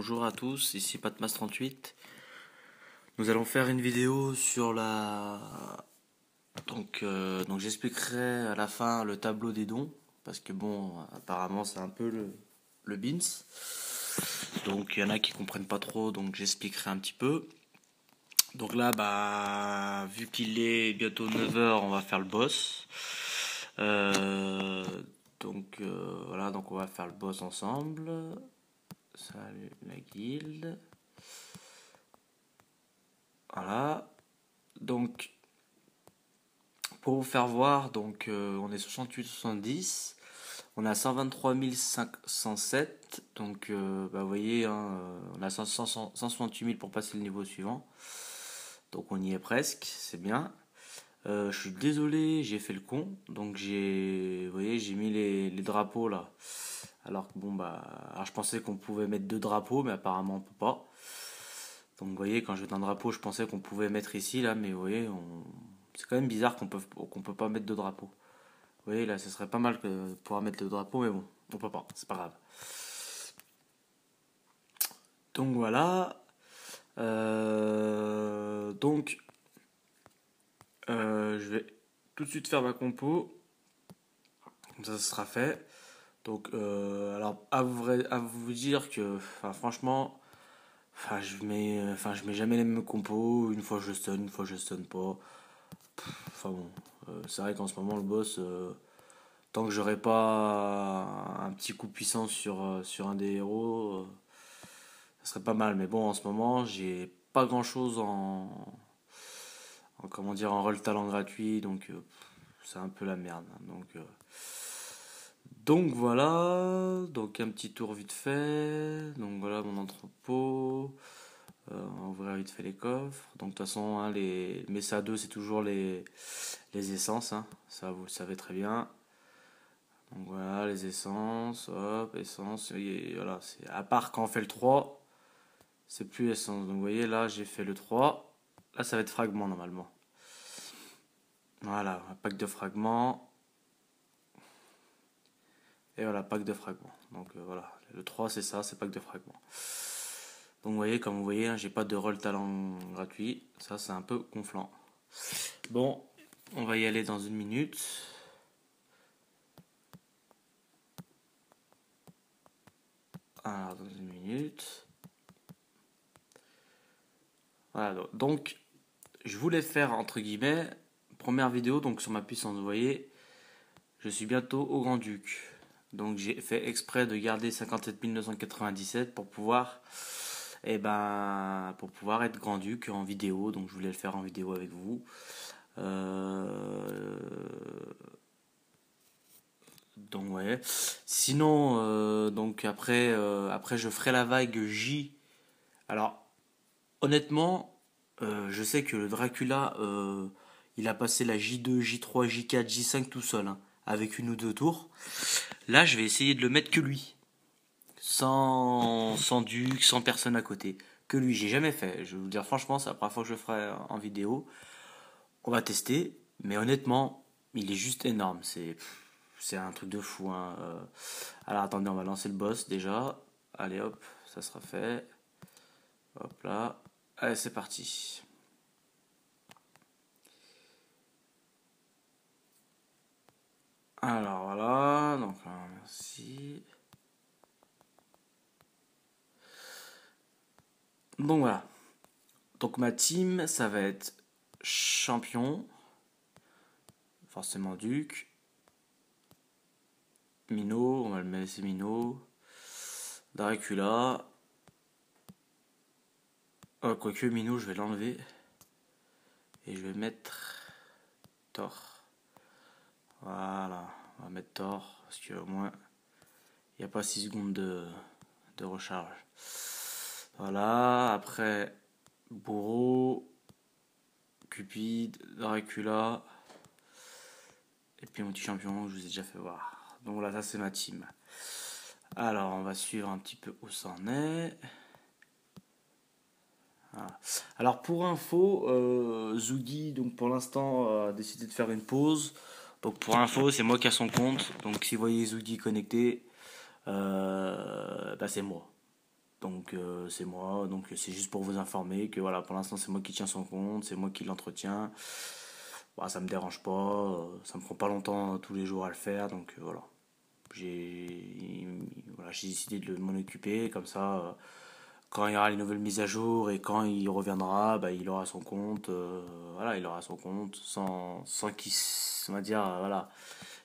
Bonjour à tous, ici Patmas38. Nous allons faire une vidéo sur la... Donc j'expliquerai à la fin le tableau des dons, parce que bon, apparemment c'est un peu le beans. Donc il y en a qui comprennent pas trop, donc j'expliquerai un petit peu. Donc là, vu qu'il est bientôt 9h, on va faire le boss. Voilà, donc on va faire le boss ensemble. Salut la guilde. Voilà. Donc, pour vous faire voir, on est 68-70. On a 123 507. Donc, vous voyez, hein, on a 168 000 pour passer le niveau suivant. Donc, on y est presque. C'est bien. Je suis désolé, j'ai fait le con. Donc, vous voyez, j'ai mis les drapeaux là. Alors que alors je pensais qu'on pouvait mettre 2 drapeaux, mais apparemment on peut pas. Donc vous voyez, quand je vais dans un drapeau, je pensais qu'on pouvait mettre ici, là, mais vous voyez, c'est quand même bizarre qu'on peut pas mettre 2 drapeaux. Vous voyez, là, ce serait pas mal de pouvoir mettre 2 drapeaux, mais bon, on peut pas, c'est pas grave. Donc voilà. Je vais tout de suite faire ma compo. Comme ça, ce sera fait. Donc, alors, à vous dire que, franchement, je mets jamais les mêmes compos. Une fois je stun, une fois je stun pas. Enfin bon, c'est vrai qu'en ce moment le boss, tant que j'aurai pas un petit coup puissant sur un des héros, ça serait pas mal. Mais bon, en ce moment, j'ai pas grand chose en rôle talent gratuit, donc c'est un peu la merde. Donc voilà, donc un petit tour vite fait. Donc voilà mon entrepôt. On va ouvrir vite fait les coffres. Donc de toute façon, hein, les Mesa 2 c'est toujours les essences, hein. Ça vous le savez très bien. Donc voilà, les essences, hop, essence, et voilà, à part quand on fait le 3, c'est plus essence. Donc vous voyez, là j'ai fait le 3, là ça va être fragment normalement. Voilà, un pack de fragments. Et voilà, pack de fragments. Donc voilà, le 3 c'est ça, c'est pack de fragments. Donc vous voyez, comme vous voyez, hein, j'ai pas de rôle talent gratuit. Ça c'est un peu gonflant. Bon, on va y aller dans une minute. Alors, dans une minute. Voilà, donc je voulais faire entre guillemets première vidéo donc sur ma puissance. Vous voyez, je suis bientôt au Grand-Duc. Donc j'ai fait exprès de garder 57 997 pour pouvoir pour pouvoir être Grand-Duc en vidéo. Donc je voulais le faire en vidéo avec vous. Donc ouais. Sinon après je ferai la vague J. Alors honnêtement, je sais que le Dracula, il a passé la J2, J3, J4, J5 tout seul, hein, avec une ou deux tours. Là, je vais essayer de le mettre que lui. Sans duc, sans personne à côté. Que lui, j'ai jamais fait. Je vais vous dire franchement, c'est la première fois que je le ferai en vidéo. On va tester, mais honnêtement, il est juste énorme. C'est un truc de fou, hein. Alors attendez, on va lancer le boss déjà. Allez hop, ça sera fait. Hop là. Allez, c'est parti. Alors voilà, merci. Donc voilà. Donc ma team, ça va être champion, forcément duc, Minot, on va le laisser Minot, Dracula. Oh, quoique Minot, je vais l'enlever et je vais mettre Thor. Voilà, on va mettre Thor parce qu'au moins il n'y a pas 6 secondes de recharge. Voilà, après Bourreau, Cupid, Dracula. Et puis mon petit champion, je vous ai déjà fait voir. Donc voilà, ça c'est ma team. Alors, on va suivre un petit peu où ça en est. Voilà. Alors pour info, Zougi, donc pour l'instant, a décidé de faire une pause. Donc pour info, c'est moi qui ai son compte. Donc si vous voyez Zougi connecté, c'est moi. Donc c'est moi, donc c'est juste pour vous informer que voilà, pour l'instant c'est moi qui tiens son compte, c'est moi qui l'entretiens. Bah, ça me dérange pas, ça me prend pas longtemps tous les jours à le faire, donc voilà. J'ai voilà, j'ai décidé de m'en occuper, comme ça quand il y aura les nouvelles mises à jour et quand il reviendra, bah, il aura son compte, voilà, il aura son compte sans qu'il, on va dire, voilà,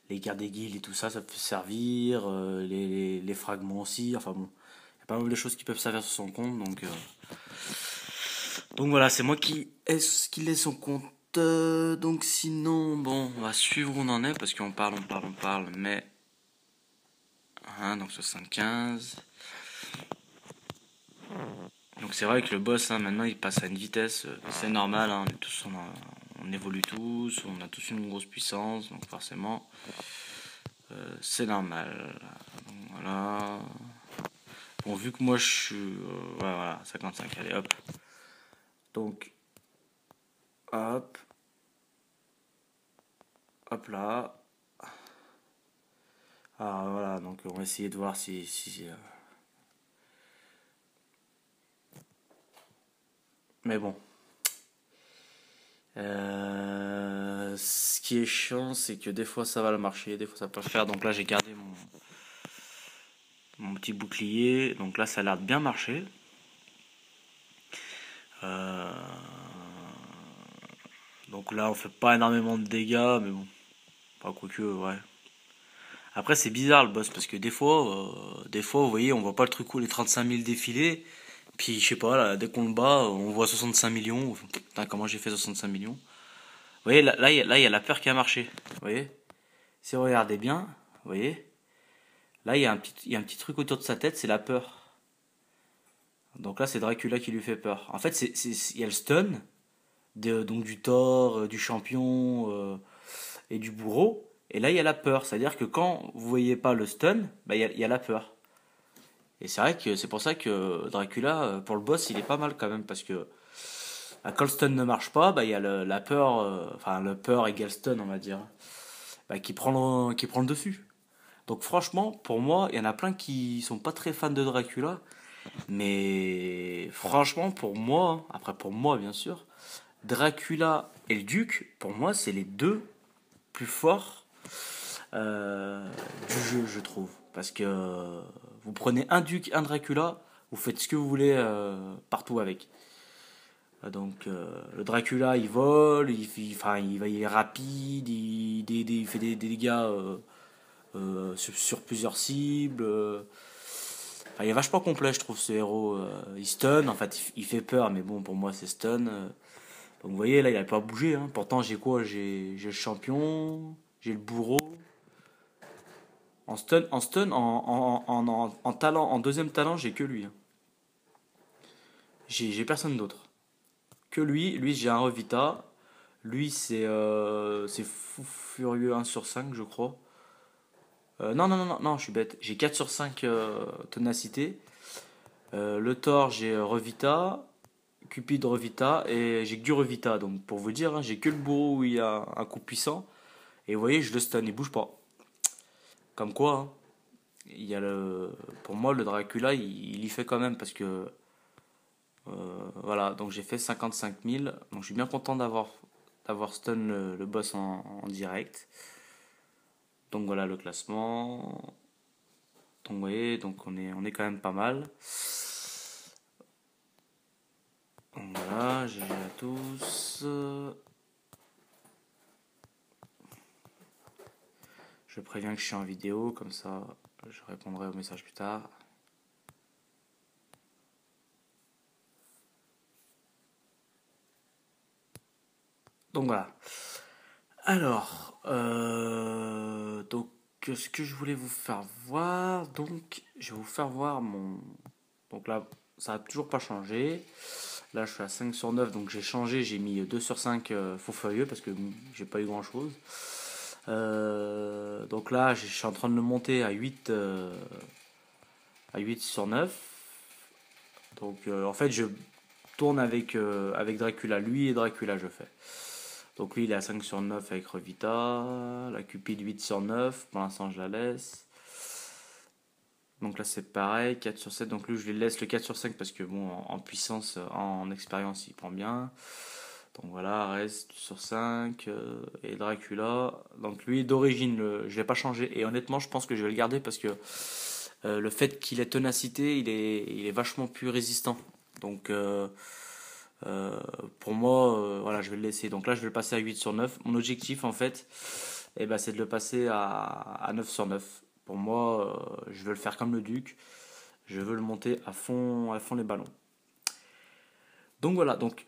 les guerres des guildes et tout ça, ça peut servir, les fragments aussi, enfin bon, il y a pas mal de choses qui peuvent servir sur son compte, donc voilà, c'est moi qui laisse son compte. Donc sinon, bon, on va suivre où on en est parce qu'on parle, on parle, mais hein, donc 75. Donc c'est vrai que le boss, hein, maintenant, il passe à une vitesse, c'est normal, hein, on évolue tous, on a tous une grosse puissance, donc forcément, c'est normal. Donc, voilà. Bon, vu que moi je suis, ouais, voilà, 55, allez, hop. Donc, hop, hop là. Ah voilà, donc on va essayer de voir si. Mais bon. Ce qui est chiant, c'est que des fois ça va le marcher, des fois ça peut le faire. Donc là, j'ai gardé mon petit bouclier. Donc là, ça a l'air de bien marcher. Euh, donc là, on fait pas énormément de dégâts, mais bon, pas quoique, ouais. Après, c'est bizarre le boss parce que des fois, vous voyez, on voit pas le truc où les 35 000 défiler. Puis je sais pas, là, dès qu'on le bat, on voit 65 millions. Putain, comment j'ai fait 65 millions? Vous voyez, là, il y a la peur qui a marché. Vous voyez? Si vous regardez bien, vous voyez, là, il y a un petit truc autour de sa tête, c'est la peur. Donc là, c'est Dracula qui lui fait peur. En fait, il y a le stun, donc du Thor, du champion et du bourreau. Et là, il y a la peur. C'est-à-dire que quand vous voyez pas le stun, bah, il y a la peur. Et c'est vrai que c'est pour ça que Dracula, pour le boss, il est pas mal quand même. Parce que bah, quand le stun ne marche pas, bah, il y a la peur, enfin, le peur égale stun, on va dire, bah, qui prend le dessus. Donc franchement, pour moi, il y en a plein qui sont pas très fans de Dracula. Mais franchement, pour moi, hein, après pour moi bien sûr, Dracula et le Duc, pour moi, c'est les deux plus forts du jeu, je trouve. Parce que vous prenez un Duc, un Dracula, vous faites ce que vous voulez partout avec. Donc le Dracula, il vole, enfin, il est rapide, il fait des dégâts sur plusieurs cibles. Enfin, il est vachement complet, je trouve, ce héros. Il stun, en fait, il fait peur, mais bon, pour moi, c'est stun. Donc, vous voyez, là, il a pas bougé. Hein. Pourtant, j'ai quoi? J'ai le champion, j'ai le bourreau. En talent, en deuxième talent, j'ai que lui. Hein. J'ai personne d'autre. Que lui, j'ai un Revita. Lui, c'est fou furieux 1/5, je crois. Non, je suis bête. J'ai 4/5 ténacité. Le Thor, j'ai Revita. Cupid Revita et j'ai que du Revita. Donc pour vous dire, hein, j'ai que le bourreau où il y a un coup puissant. Et vous voyez, je le stun, il bouge pas. Comme quoi, hein, il y a pour moi, le Dracula, il y fait quand même parce que voilà. Donc j'ai fait 55 000. Donc je suis bien content d'avoir stun le boss en direct. Donc voilà le classement. Donc vous voyez, donc on est quand même pas mal. Donc voilà, GG à tous. Je préviens que je suis en vidéo, comme ça je répondrai au message plus tard. Donc voilà. Alors, donc ce que je voulais vous faire voir, donc je vais vous faire voir mon. Donc là, ça a toujours pas changé. Là, je suis à 5/9, donc j'ai changé, j'ai mis 2/5 faux furieux parce que j'ai pas eu grand chose. Donc là, je suis en train de le monter à 8/9. Donc en fait, je tourne avec Dracula. Lui et Dracula, je fais. Donc lui, il est à 5/9 avec Revita. La Cupid 8/9. Pour l'instant, je la laisse. Donc là c'est pareil, 4 sur 7. Donc lui je lui laisse le 4 sur 5 parce que bon, en puissance, en expérience il prend bien. Donc voilà, reste sur 5. Et Dracula. Donc lui d'origine, je vais pas changer. Et honnêtement je pense que je vais le garder parce que le fait qu'il ait ténacité, il est vachement plus résistant. Donc euh, pour moi, voilà, je vais le laisser. Donc là je vais le passer à 8 sur 9. Mon objectif en fait, c'est de le passer à 9 sur 9. Pour moi, je veux le faire comme le Duc. Je veux le monter à fond les ballons. Donc voilà, donc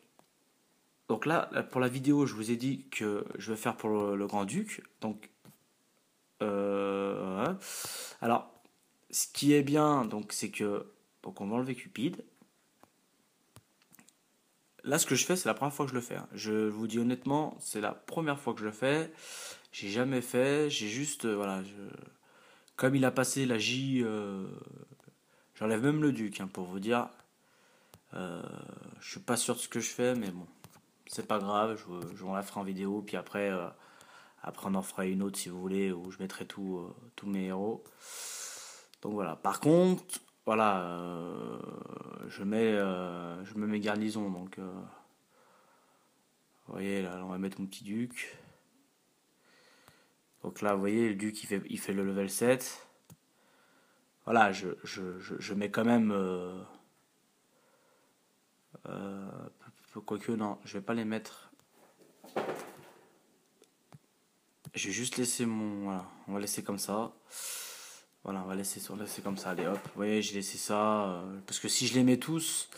là, pour la vidéo, je vous ai dit que je vais faire pour le Grand-Duc. Donc, ouais. Alors, ce qui est bien, donc, c'est que donc on va enlever Cupid. Là, ce que je fais, c'est la première fois que je le fais, hein. Je vous dis honnêtement, c'est la première fois que je le fais. J'ai jamais fait. J'ai juste, voilà, comme il a passé la J, j'enlève même le Duc, hein, pour vous dire. Euh, je suis pas sûr de ce que je fais, mais bon, c'est pas grave. Je vous la ferai en vidéo, puis après. Après, on en fera une autre si vous voulez, où je mettrai tous mes héros. Donc voilà. Par contre, voilà, je mets mes garnisons. Donc, vous voyez, là, on va mettre mon petit duc. Donc là, vous voyez, le duc, il fait le level 7. Voilà, je mets quand même. Euh, Quoique, non, je vais pas les mettre. Je vais juste laisser mon. Voilà, on va laisser comme ça. Voilà, on va laisser comme ça. Allez hop, vous voyez, j'ai laissé ça. Parce que si je les mets tous,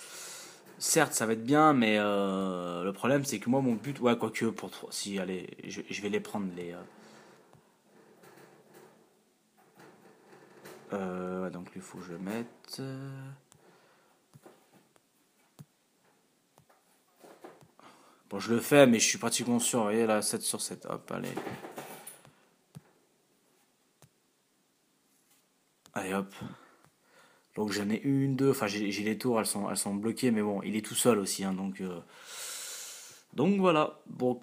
certes, ça va être bien, mais le problème, c'est que moi, mon but. Ouais, quoique, pour 3. Si, allez, je vais les prendre, les. Ouais, donc, il faut que je le mette. Bon, je le fais, mais je suis pratiquement sûr. Vous voyez, là, 7 sur 7. Hop, allez. Allez, hop. Donc, j'en ai une, deux. Enfin, j'ai les tours, elles sont bloquées, mais bon, il est tout seul aussi, hein, donc voilà. Bon,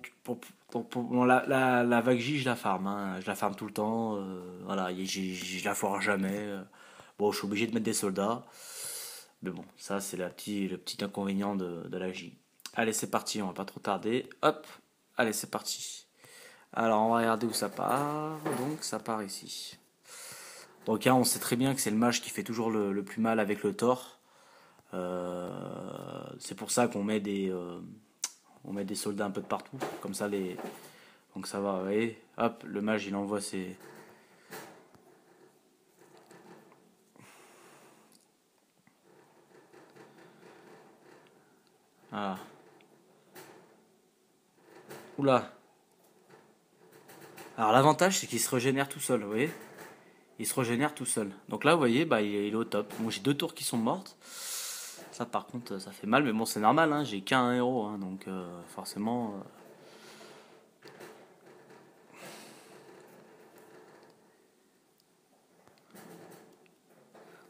la vague J, je la farm, hein. Je la farm tout le temps. Voilà, je la foire jamais. Bon, je suis obligé de mettre des soldats. Mais bon, ça, c'est le petit inconvénient de la J. Allez, c'est parti, on va pas trop tarder. Hop, allez, c'est parti. Alors, on va regarder où ça part. Donc, ça part ici. Donc, hein, on sait très bien que c'est le mage qui fait toujours le plus mal avec le Thor. C'est pour ça on met des soldats un peu de partout. Comme ça, donc ça va, vous voyez. Hop, le mage, il envoie ses. Ah. Oula. Alors l'avantage c'est qu'il se régénère tout seul, vous voyez. Il se régénère tout seul. Donc là vous voyez, il est au top. Moi j'ai deux tours qui sont mortes. Ça par contre ça fait mal, mais bon c'est normal, hein. J'ai qu'un héros, hein, donc forcément.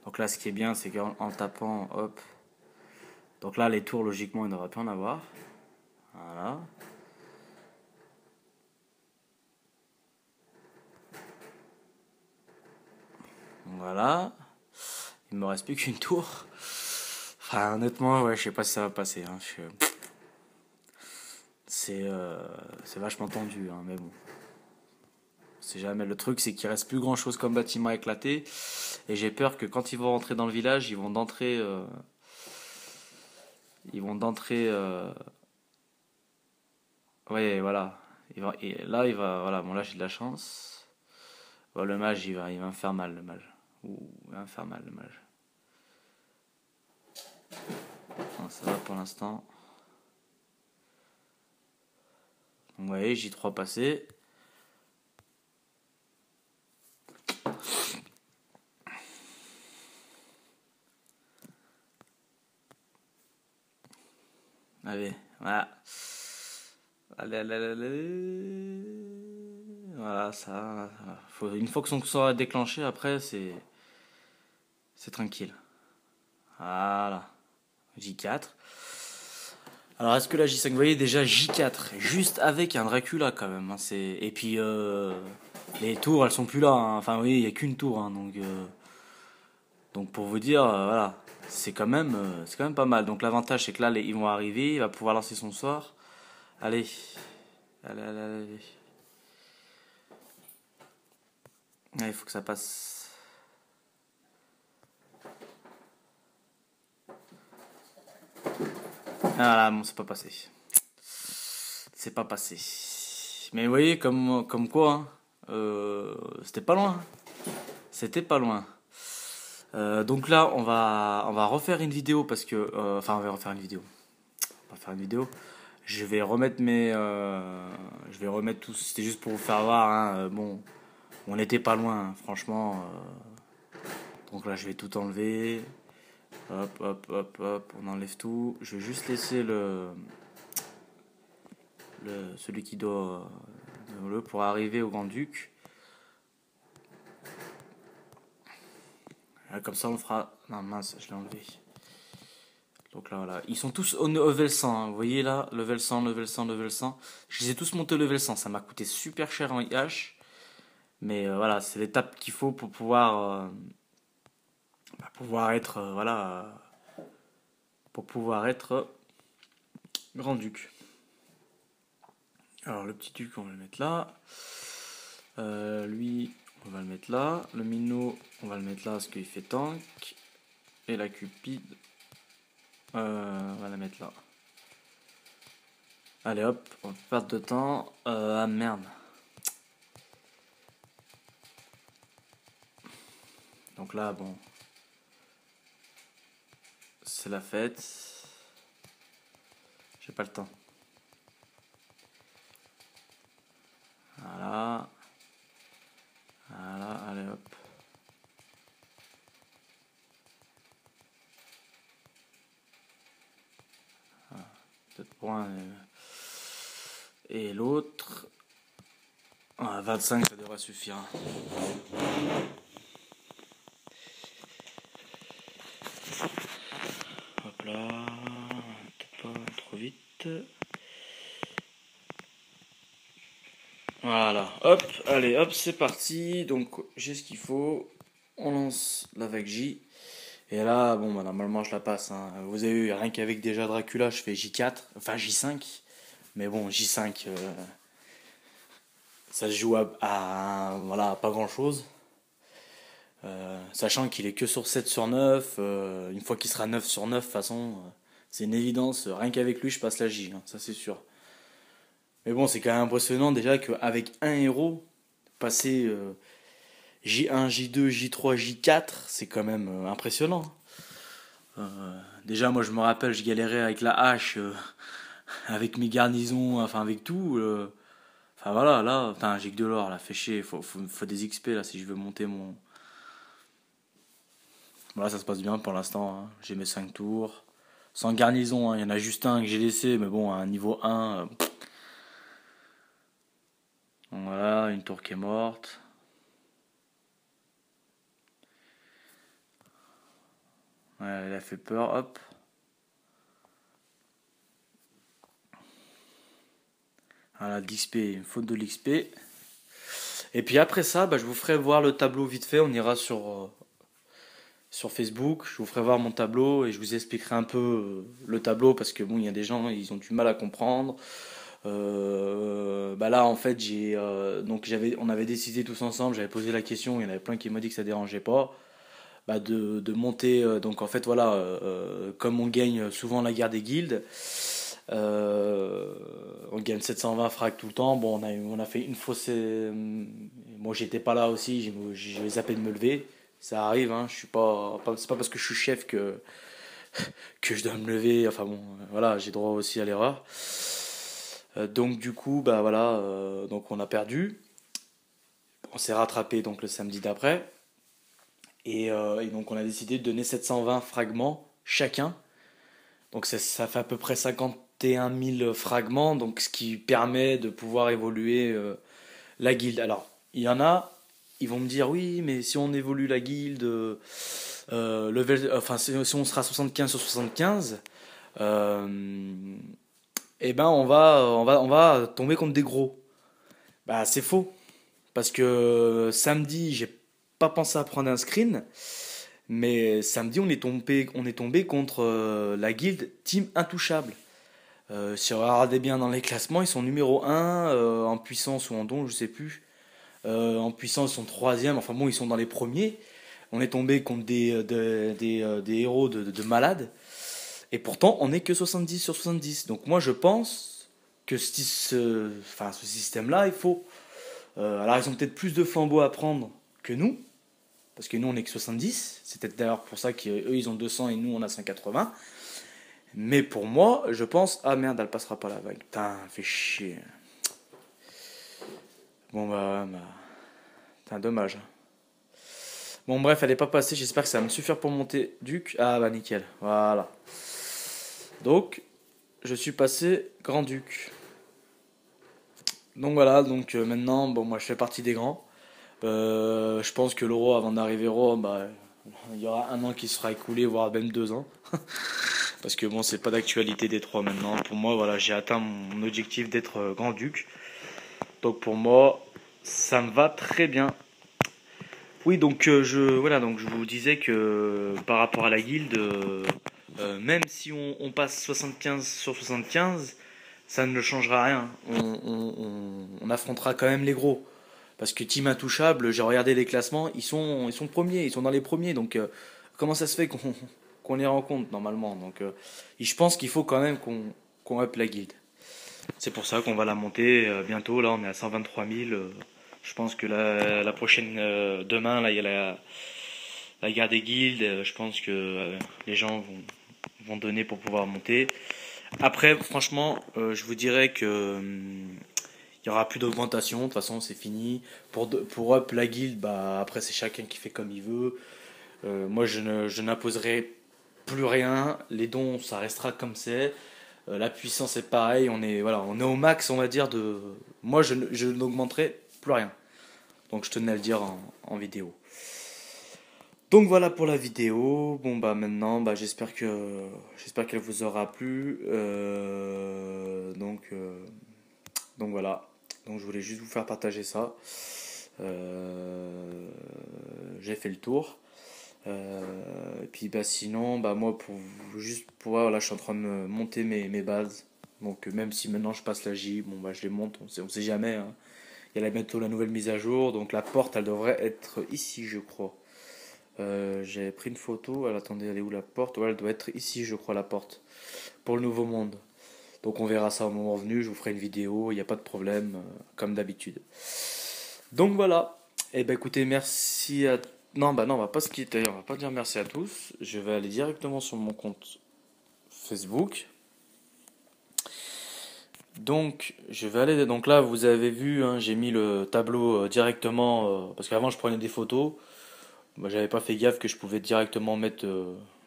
Donc là ce qui est bien c'est qu'en tapant, hop. Donc là les tours logiquement il ne devrait plus en avoir. Voilà. Voilà. Il me reste plus qu'une tour. Enfin honnêtement ouais je sais pas si ça va passer, hein. C'est vachement tendu, hein, mais bon. C'est jamais le truc, c'est qu'il reste plus grand chose comme bâtiment éclaté. Et j'ai peur que quand ils vont rentrer dans le village, ils vont d'entrée. Ils vont d'entrée. Ouais, voilà. Et là, il va. Voilà, bon, là, j'ai de la chance. Bon, le mage, il va me faire mal, le mage. Ouh, il va me faire mal, le mage. Non, ça va pour l'instant. Donc, ouais, J3 passé. Allez, voilà. Allez, allez, allez, allez. Voilà, ça. Une fois que son sort est déclenché, après, c'est tranquille. Voilà. J4. Alors, est-ce que la J5, vous voyez déjà J4, juste avec un Dracula quand même, hein, et puis, les tours, elles sont plus là, hein. Enfin, oui, il n'y a qu'une tour, hein, donc. Donc pour vous dire, voilà, c'est quand même pas mal. Donc l'avantage c'est que là ils vont arriver, il va pouvoir lancer son sort. Allez, allez, allez, allez. Ah, il faut que ça passe. Ah là, bon, c'est pas passé. C'est pas passé. Mais vous voyez, comme quoi, hein, c'était pas loin. C'était pas loin. Donc là, on va refaire une vidéo parce que. Enfin, on va refaire une vidéo. On va faire une vidéo. Je vais remettre tout. C'était juste pour vous faire voir. Hein, bon, on n'était pas loin, hein, franchement. Donc là, je vais tout enlever. Hop, hop, hop, hop. On enlève tout. Je vais juste laisser celui qui doit. Pour arriver au Grand-Duc. Comme ça, on le fera. Non, mince, je l'ai enlevé. Donc là, voilà. Ils sont tous au level 100. Hein. Vous voyez là, level 100, level 100, level 100. Je les ai tous montés au level 100. Ça m'a coûté super cher en IH. Mais voilà, c'est l'étape qu'il faut pour pouvoir être. Voilà. Pour pouvoir être grand-duc. Alors, le petit duc, on va le mettre là. Lui, on va le mettre là. Le minot, on va le mettre là parce qu'il fait tank. Et la cupide, on va la mettre là. Allez hop, on va perdre de temps. Ah merde. Donc là, bon. C'est la fête. J'ai pas le temps. Voilà. Voilà, allez hop. Voilà. 2 points. Et l'autre. 25, ça devrait suffire. Hop là. Peut-être pas trop vite. Voilà, hop, allez, hop, c'est parti. Donc, j'ai ce qu'il faut. On lance la vague J. Et là, bon, bah, normalement, je la passe. Hein. Vous avez vu, rien qu'avec déjà Dracula, je fais J4, enfin J5. Mais bon, J5, ça se joue voilà, pas grand chose. Sachant qu'il est que sur 7 sur 9. Une fois qu'il sera 9 sur 9, de toute façon, c'est une évidence. Rien qu'avec lui, je passe la J, hein, ça c'est sûr. Mais bon, c'est quand même impressionnant déjà qu'avec un héros, passer J1, J2, J3, J4, c'est quand même impressionnant. Déjà, moi je me rappelle, je galérais avec la hache, avec mes garnisons, enfin avec tout. Enfin voilà, là, putain, j'ai que de l'or, là, fait chier. Faut des XP là si je veux monter mon. Voilà, ça se passe bien pour l'instant. Hein. J'ai mes 5 tours. Sans garnison, hein, il y en a juste un que j'ai laissé, mais bon, à un niveau 1. Voilà, une tour qui est morte. Ouais, elle a fait peur, hop. Voilà, l'XP, faute de l'XP. Et puis après ça, bah, je vous ferai voir le tableau vite fait. On ira sur Facebook. Je vous ferai voir mon tableau et je vous expliquerai un peu le tableau parce que bon, il y a des gens, ils ont du mal à comprendre. Bah là, en fait, on avait décidé tous ensemble. J'avais posé la question. Il y en avait plein qui m'ont dit que ça dérangeait pas. Bah, de monter. Donc en fait, voilà, comme on gagne souvent la guerre des guildes. On gagne 720 frags tout le temps. Bon, on a fait une fausse. Moi, j'étais pas là aussi. J'ai zappé de me lever. Ça arrive. Hein, je suis c'est pas parce que je suis chef que je dois me lever. Enfin bon, voilà, j'ai droit aussi à l'erreur. Donc du coup, bah voilà. Donc on a perdu. On s'est rattrapé donc le samedi d'après. Et donc on a décidé de donner 720 fragments chacun. Donc ça fait à peu près 51 000 fragments, donc ce qui permet de pouvoir évoluer la guilde. Alors, il y en a, ils vont me dire oui, mais si on évolue la guilde, enfin si on sera 75 sur 75, eh ben on va tomber contre des gros. Bah c'est faux, parce que samedi j'ai pas pensé à prendre un screen. Mais samedi, on est tombé contre la guilde Team Intouchable. Si vous regardez bien dans les classements, ils sont numéro un en puissance ou en don, je sais plus. En puissance, ils sont troisième. Enfin bon, ils sont dans les premiers. On est tombé contre des héros de malades. Et pourtant, on n'est que 70 sur 70. Donc moi, je pense que ce système-là, il faut... alors, ils ont peut-être plus de flambeaux à prendre que nous. Parce que nous, on n'est que 70. C'est peut-être d'ailleurs pour ça qu'eux, ils ont 200 et nous, on a 180. Mais pour moi, je pense... Ah merde, elle passera pas la vague. Putain, fait chier. Bon bah... Putain, dommage. Bon bref, elle est pas passée. J'espère que ça va me suffire pour monter Duc. Ah bah nickel. Voilà. Donc, je suis passé Grand-Duc. Donc voilà, donc maintenant, bon, moi je fais partie des grands. Je pense que l'euro, avant d'arriver euro, bah, il y aura un an qui sera écoulé, voire même 2 ans. Parce que bon, c'est pas d'actualité des trois maintenant. Pour moi, voilà, j'ai atteint mon objectif d'être grand-duc. Donc pour moi, ça me va très bien. Oui, donc voilà, donc je vous disais que par rapport à la guilde, même si on passe 75 sur 75, ça ne changera rien. On affrontera quand même les gros. Parce que Team Intouchable, j'ai regardé les classements, ils sont premiers, ils sont dans les premiers. Donc comment ça se fait qu'on les rencontre normalement? Donc je pense qu'il faut quand même qu'on up la guilde. C'est pour ça qu'on va la monter bientôt. Là, on est à 123 000. Je pense que la prochaine, demain, là, il y a la guerre des guildes. Je pense que les gens vont donner pour pouvoir monter. Après, franchement, je vous dirais que il y aura plus d'augmentation. De toute façon, c'est fini. Pour up la guilde, bah après c'est chacun qui fait comme il veut. Moi, je n'imposerai plus rien. Les dons, ça restera comme c'est. La puissance est pareil. On est au max, on va dire de. Moi, je n'augmenterai plus rien. Donc, je tenais à le dire en vidéo. Donc voilà pour la vidéo. Bon bah maintenant, bah j'espère qu'elle vous aura plu. Donc voilà. Donc je voulais juste vous faire partager ça. J'ai fait le tour. Et puis bah sinon, bah moi juste pour voilà, je suis en train de monter mes bases. Donc même si maintenant je passe la J, bon bah je les monte. On sait jamais, hein. Il y a bientôt la nouvelle mise à jour. Donc la porte, elle devrait être ici, je crois. J'ai pris une photo. Attendez, elle est où la porte? Ouais, elle doit être ici, je crois, la porte. Pour le nouveau monde. Donc on verra ça au moment venu. Je vous ferai une vidéo. Il n'y a pas de problème, comme d'habitude. Donc voilà. Et ben écoutez, merci à. Non, bah non, on va pas se quitter. On va pas dire merci à tous. Je vais aller directement sur mon compte Facebook. Donc, je vais aller. Donc là, vous avez vu, hein, j'ai mis le tableau directement. Parce qu'avant, je prenais des photos. Moi, j'avais pas fait gaffe que je pouvais directement mettre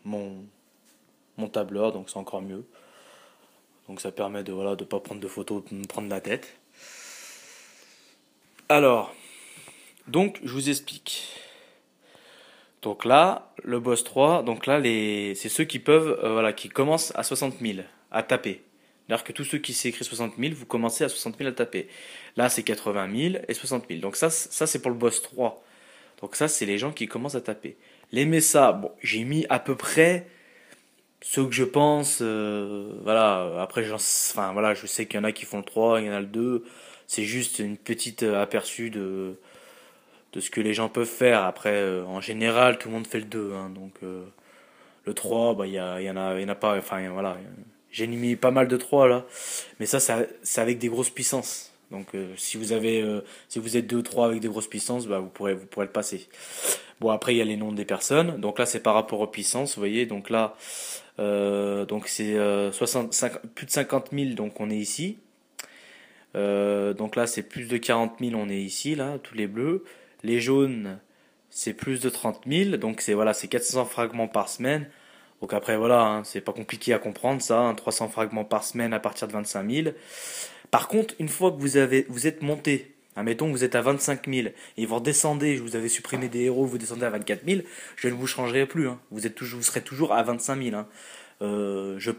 mon tableur, donc c'est encore mieux. Donc ça permet de voilà de pas prendre de photos, de me prendre la tête. Alors, donc je vous explique. Donc là, le boss 3, donc là c'est ceux qui peuvent voilà qui commencent à 60 000 à taper. C'est-à-dire que tous ceux qui s'écrivent 60 000, vous commencez à 60 000 à taper. Là, c'est 80 000 et 60 000. Donc ça c'est pour le boss 3. Donc ça, c'est les gens qui commencent à taper. Les Messa, bon, j'ai mis à peu près ceux que je pense. Voilà, après, enfin, voilà, je sais qu'il y en a qui font le 3, il y en a le 2. C'est juste une petite aperçu de ce que les gens peuvent faire. Après, en général, tout le monde fait le 2. Hein, donc le 3, bah, il y en a pas. Enfin, voilà. J'ai mis pas mal de 3 là. Mais ça, c'est avec des grosses puissances. Donc si vous êtes 2 ou 3 avec des grosses puissances, bah, vous pourrez le passer. Bon, après il y a les noms des personnes. Donc là c'est par rapport aux puissances, vous voyez. Donc là donc c'est plus de 50 000, donc on est ici. Donc là c'est plus de 40 000, on est ici là, tous les bleus. Les jaunes c'est plus de 30 000, donc c'est 400 fragments par semaine. Donc après voilà, hein, c'est pas compliqué à comprendre ça, hein, 300 fragments par semaine à partir de 25 000. Par contre, une fois que vous êtes monté, admettons que vous êtes à 25 000 et vous redescendez, vous avez supprimé des héros, vous descendez à 24 000, je ne vous changerai plus. Hein. Vous serez toujours à 25 000. Hein. Je veux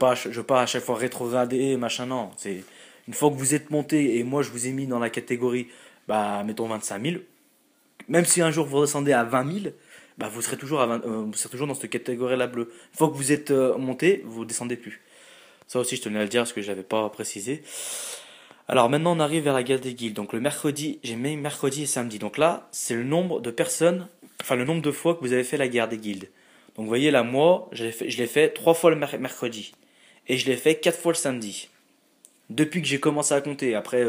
pas à chaque fois rétrograder, machin, non. C'est une fois que vous êtes monté et moi je vous ai mis dans la catégorie, bah mettons 25 000. Même si un jour vous redescendez à 20 000, bah, vous serez toujours, vous serez toujours dans cette catégorie-là bleue. Une fois que vous êtes monté, vous descendez plus. Ça aussi, je tenais à le dire parce que je l'avais pas précisé. Alors maintenant, on arrive vers la guerre des guildes. Donc le mercredi, j'ai mis mercredi et samedi. Donc là, c'est le nombre de personnes, enfin le nombre de fois que vous avez fait la guerre des guildes. Donc vous voyez là, moi, je l'ai fait 3 fois le mercredi. Et je l'ai fait 4 fois le samedi. Depuis que j'ai commencé à compter. Après,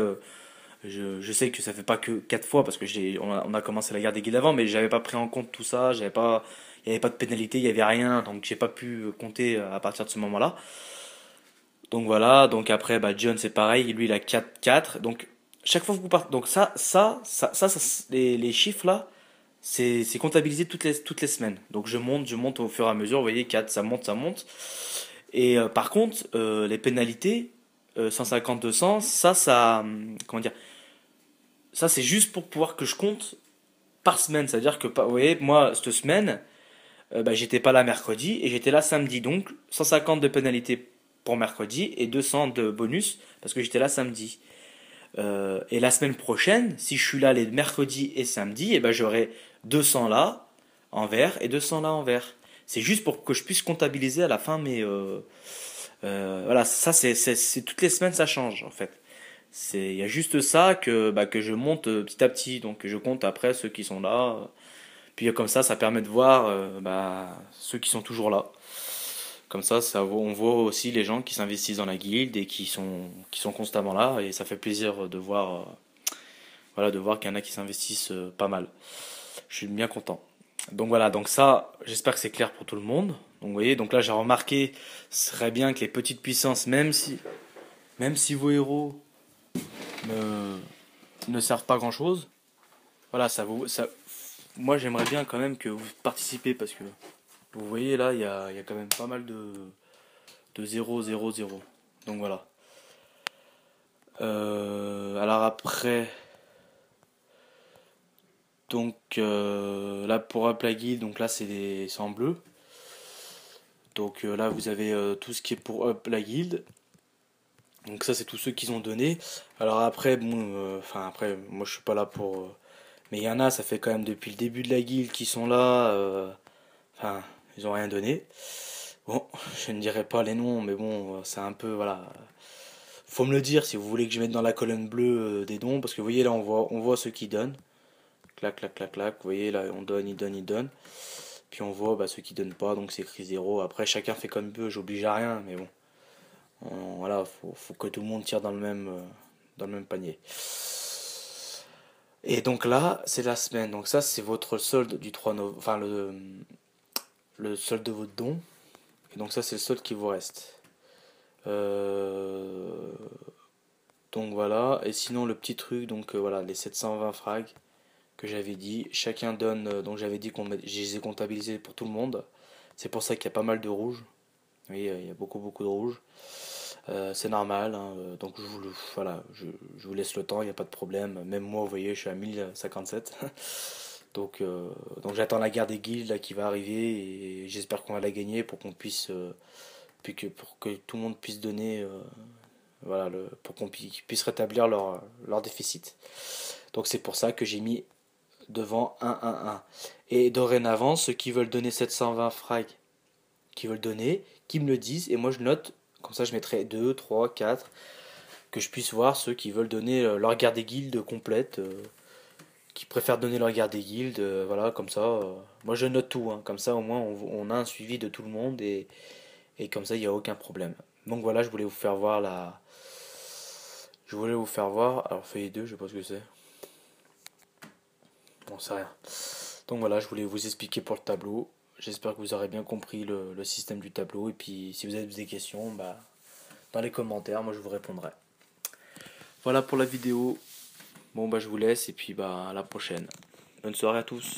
je sais que ça fait pas que 4 fois parce que on a commencé la guerre des guildes avant, mais j'avais pas pris en compte tout ça. Il n'y avait pas de pénalité, il n'y avait rien. Donc j'ai pas pu compter à partir de ce moment-là. Donc voilà, donc après, bah, John c'est pareil, lui il a 4 4. Donc chaque fois que vous partez, donc les chiffres là, c'est comptabilisé toutes les semaines. Donc je monte au fur et à mesure, vous voyez, 4 ça monte, ça monte. Et par contre, les pénalités, 150, 200, comment dire, ça c'est juste pour pouvoir que je compte par semaine. C'est-à-dire que, vous voyez, moi, cette semaine, bah, j'étais pas là mercredi et j'étais là samedi. Donc 150 de pénalité pour mercredi et 200 de bonus parce que j'étais là samedi. Et la semaine prochaine, si je suis là les mercredis et samedis, et ben j'aurai 200 là en vert et 200 là en vert. C'est juste pour que je puisse comptabiliser à la fin, mais voilà, ça c'est toutes les semaines ça change en fait. Il y a juste ça que je monte petit à petit, donc je compte après ceux qui sont là. Puis comme ça permet de voir ceux qui sont toujours là. Comme on voit aussi les gens qui s'investissent dans la guilde et qui sont constamment là, et ça fait plaisir de voir, voilà, de voir qu'il y en a qui s'investissent pas mal. Je suis bien content. Donc voilà, donc ça, j'espère que c'est clair pour tout le monde. Donc vous voyez, donc là j'ai remarqué, ce serait bien que les petites puissances, même si vos héros ne servent pas grand chose, voilà, moi j'aimerais bien quand même que vous participez parce que vous voyez là, il y a quand même pas mal de 0 0 0. Donc voilà. Alors après, donc là pour Up la Guilde, donc là c'est en bleu. Donc là vous avez tout ce qui est pour Up la Guilde. Donc ça c'est tous ceux qu'ils ont donné. Alors après, bon, enfin après, moi je suis pas là pour. Mais il y en a, ça fait quand même depuis le début de la guilde qui sont là. Enfin, ils ont rien donné. Bon, je ne dirai pas les noms, mais bon, c'est un peu, voilà. Faut me le dire si vous voulez que je mette dans la colonne bleue des dons, parce que vous voyez là, on voit ceux qui donnent. Clac, clac, clac, clac. Vous voyez là, on donne, il donne, il donne. Puis on voit ceux qui donnent pas, donc c'est écrit 0. Après, chacun fait comme il peut, j'oblige à rien, mais bon. Voilà, faut que tout le monde tire dans le même panier. Et donc là, c'est la semaine. Donc ça, c'est votre solde du 3 novembre. Enfin, le solde de votre don. Et donc ça, c'est le solde qui vous reste. Euh, Donc voilà. Et sinon, le petit truc, donc voilà, les 720 frags que j'avais dit. Chacun donne, donc j'avais dit je les ai comptabilisés pour tout le monde. C'est pour ça qu'il y a pas mal de rouge. Oui, il y a beaucoup, beaucoup de rouge. C'est normal, hein, donc voilà, je vous laisse le temps, il n'y a pas de problème. Même moi, vous voyez, je suis à 1057. Donc j'attends la guerre des guildes là, qui va arriver et j'espère qu'on va la gagner pour qu'on puisse, pour que tout le monde puisse donner, voilà, pour qu'on puisse rétablir leur déficit. Donc c'est pour ça que j'ai mis devant 1-1-1. Et dorénavant, ceux qui veulent donner 720 frags, qui veulent donner, qui me le disent et moi je note. Comme ça, je mettrai 2, 3, 4, que je puisse voir ceux qui veulent donner leur guerre des guildes complète, qui préfèrent donner leur guerre des guildes, voilà, comme ça. Moi, je note tout, hein, comme ça, au moins, on a un suivi de tout le monde et comme ça, il n'y a aucun problème. Donc voilà, je voulais vous faire voir Je voulais vous faire voir. Alors, feuille 2, je sais pas ce que c'est. Bon, c'est rien. Donc voilà, je voulais vous expliquer pour le tableau. J'espère que vous aurez bien compris le système du tableau. Et puis, si vous avez des questions, dans les commentaires, moi je vous répondrai. Voilà pour la vidéo. Bon, je vous laisse et puis à la prochaine. Bonne soirée à tous.